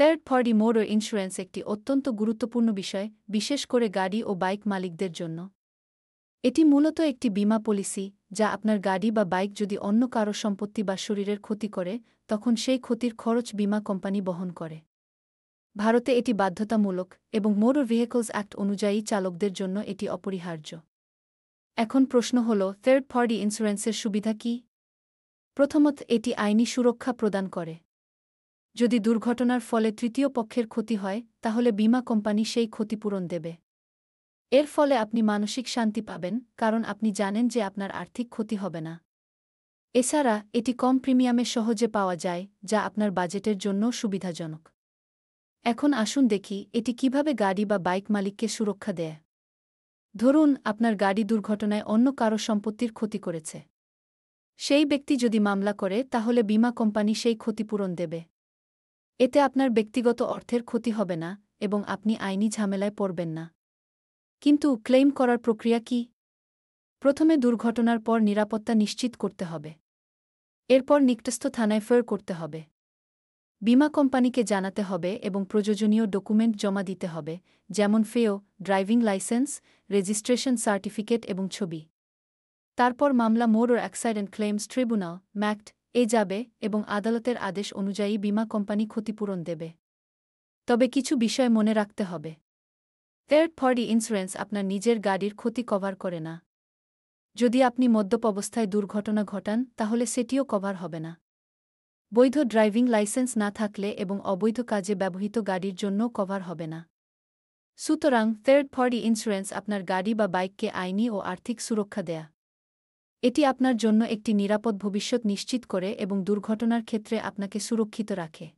Third party motor insurance একটি অত্যন্ত গুরুত্বপূর্ণ বিষয়, বিশেষ করে গাড়ি ও বাইক মালিকদের জন্য। এটি মূলত একটি বীমা পলিসি, যা আপনার গাড়ি বা বাইক যদি অন্য কারো সম্পত্তি বা শরীরের ক্ষতি করে, তখন সেই ক্ষতির খরচ বীমা কোম্পানি বহন করে। ভারতে এটি বাধ্যতামূলক, এবং মোটর ভেহিকলস অ্যাক্ট অনুযায়ী চালকদের জন্য এটি অপরিহার্য। এখন প্রশ্ন হল, থার্ড পার্টি ইন্স্যুরেন্সের সুবিধা কী? প্রথমত, এটি আইনি সুরক্ষা প্রদান করে। যদি দুর্ঘটনার ফলে তৃতীয় পক্ষের ক্ষতি হয়, তাহলে বীমা কোম্পানি সেই ক্ষতিপূরণ দেবে। এর ফলে আপনি মানসিক শান্তি পাবেন, কারণ আপনি জানেন যে আপনার আর্থিক ক্ষতি হবে না। এছাড়া, এটি কম প্রিমিয়ামে সহজে পাওয়া যায়, যা আপনার বাজেটের জন্য সুবিধাজনক। এখন আসুন দেখি এটি কিভাবে গাড়ি বা বাইক মালিককে সুরক্ষা দেয়। ধরুন, আপনার গাড়ি দুর্ঘটনায় অন্য কারো সম্পত্তির ক্ষতি করেছে। সেই ব্যক্তি যদি মামলা করে, তাহলে বীমা কোম্পানি সেই ক্ষতিপূরণ দেবে। এতে আপনার ব্যক্তিগত অর্থের ক্ষতি হবে না, এবং আপনি আইনি ঝামেলায় পড়বেন না। কিন্তু ক্লেইম করার প্রক্রিয়া কী? প্রথমে দুর্ঘটনার পর নিরাপত্তা নিশ্চিত করতে হবে। এরপর নিকটস্থ থানায় ফের করতে হবে। বীমা কোম্পানিকে জানাতে হবে এবং প্রয়োজনীয় ডকুমেন্ট জমা দিতে হবে, যেমন ফেও, ড্রাইভিং লাইসেন্স, রেজিস্ট্রেশন সার্টিফিকেট এবং ছবি। তারপর মামলা মোটর অ্যাক্সিডেন্ট ক্লেমস ট্রিব্যুনাল ম্যাক্ট এ যাবে, এবং আদালতের আদেশ অনুযায়ী বীমা কোম্পানি ক্ষতিপূরণ দেবে। তবে কিছু বিষয় মনে রাখতে হবে। থার্ড পার্টি ইন্স্যুরেন্স আপনার নিজের গাড়ির ক্ষতি কভার করে না। যদি আপনি মদ্যপ অবস্থায় দুর্ঘটনা ঘটান, তাহলে সেটিও কভার হবে না। বৈধ ড্রাইভিং লাইসেন্স না থাকলে এবং অবৈধ কাজে ব্যবহৃত গাড়ির জন্যও কভার হবে না। সুতরাং, থার্ড পার্টি ইন্স্যুরেন্স আপনার গাড়ি বা বাইককে আইনি ও আর্থিক সুরক্ষা দেয়। এটি আপনার জন্য একটি নিরাপদ ভবিষ্যৎ নিশ্চিত করে এবং দুর্ঘটনার ক্ষেত্রে আপনাকে সুরক্ষিত রাখে।